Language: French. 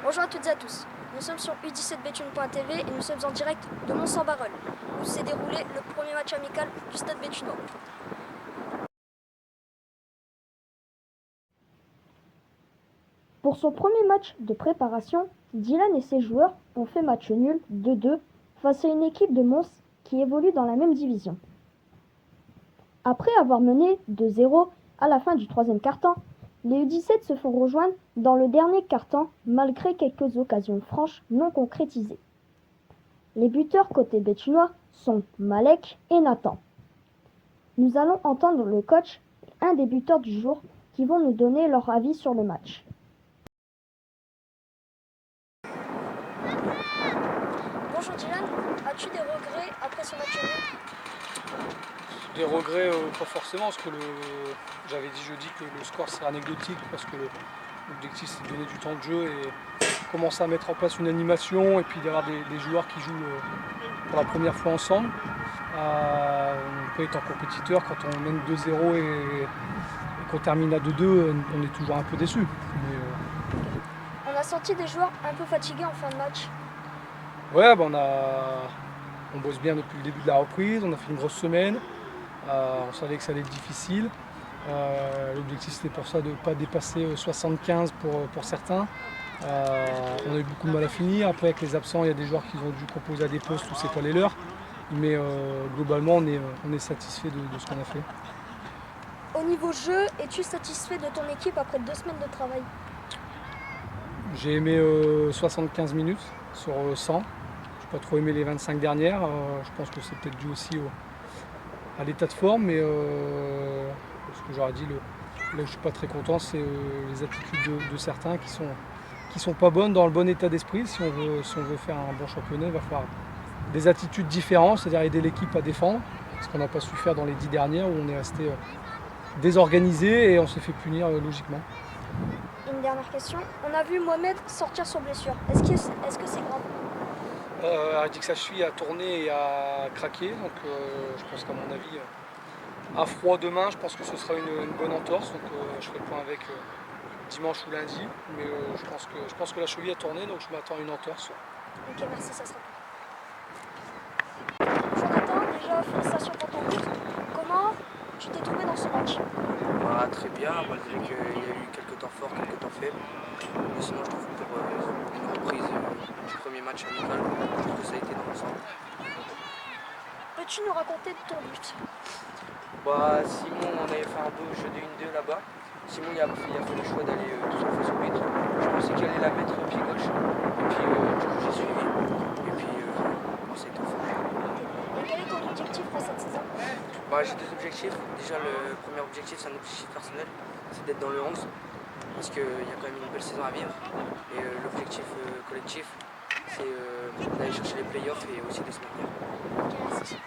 Bonjour à toutes et à tous, nous sommes sur u17béthune.tv et nous sommes en direct de Mons-en-Barœul, où s'est déroulé le premier match amical du stade béthunois. Pour son premier match de préparation, Dylan et ses joueurs ont fait match nul 2-2 face à une équipe de Mons qui évolue dans la même division. Après avoir mené 2-0 à la fin du troisième quart-temps, les U17 se font rejoindre dans le dernier quart-temps malgré quelques occasions franches non concrétisées. Les buteurs côté béthunois sont Malek et Nathan. Nous allons entendre le coach et un des buteurs du jour qui vont nous donner leur avis sur le match. Bonjour Dylan, as-tu des regrets après ce match nul? Des regrets, pas forcément, parce que j'avais dit jeudi que le score serait anecdotique, parce que l'objectif c'est de donner du temps de jeu et commencer à mettre en place une animation et puis d'avoir des joueurs qui jouent pour la première fois ensemble. On peut être en compétiteur quand on mène 2-0 et qu'on termine à 2-2, on est toujours un peu déçu. On a senti des joueurs un peu fatigués en fin de match. Ouais, on bosse bien depuis le début de la reprise, on a fait une grosse semaine. On savait que ça allait être difficile. L'objectif c'était pour ça de ne pas dépasser 75 pour certains. On a eu beaucoup de mal à finir. Après avec les absents, il y a des joueurs qui ont dû composer à des postes où c'est pas les leurs. Mais globalement on est satisfait de ce qu'on a fait. Au niveau jeu, es-tu satisfait de ton équipe après 2 semaines de travail? J'ai aimé 75 minutes sur 100. J'ai pas trop aimé les 25 dernières. Je pense que c'est peut-être dû aussi à l'état de forme, mais ce que j'aurais dit, là où je suis pas très content, c'est les attitudes de certains qui sont pas bonnes dans le bon état d'esprit. Si on veut faire un bon championnat, il va falloir des attitudes différentes, c'est-à-dire aider l'équipe à défendre, ce qu'on n'a pas su faire dans les 10 dernières où on est resté désorganisé et on s'est fait punir logiquement. Une dernière question, on a vu Mohamed sortir sur blessure, est-ce que c'est grave? Ardixachui a tourné et a craqué, donc je pense qu'à mon avis, à froid demain, je pense que ce sera une bonne entorse, donc je ferai le point avec dimanche ou lundi, mais je pense que la cheville a tourné, donc je m'attends à une entorse. Ok, merci, ça sera tout. Bonjour Nathan, déjà félicitations pour ton but. Comment tu t'es trouvé dans ce match? Très bien, malgré qu'il y a eu quelques temps forts, quelques temps faibles. Mais sinon, je trouve pour une reprise du premier match amical, je trouve que ça a été dans l'ensemble. Peux-tu nous raconter ton but? Simon, on avait fait un beau jeu de 1-2 là-bas. Simon, il a fait le choix d'aller tout seul face au but. Je pensais qu'il allait la mettre au pied gauche. Et puis, du coup, j'ai suivi. Et puis, ça a été fort. Et quel est ton objectif pour cette saison? J'ai 2 objectifs. Déjà, le premier objectif, c'est un objectif personnel, c'est d'être dans le 11. Parce qu'il y a quand même une belle saison à vivre. Et l'objectif collectif, c'est d'aller chercher les playoffs et aussi de se maintenir. Ok, merci.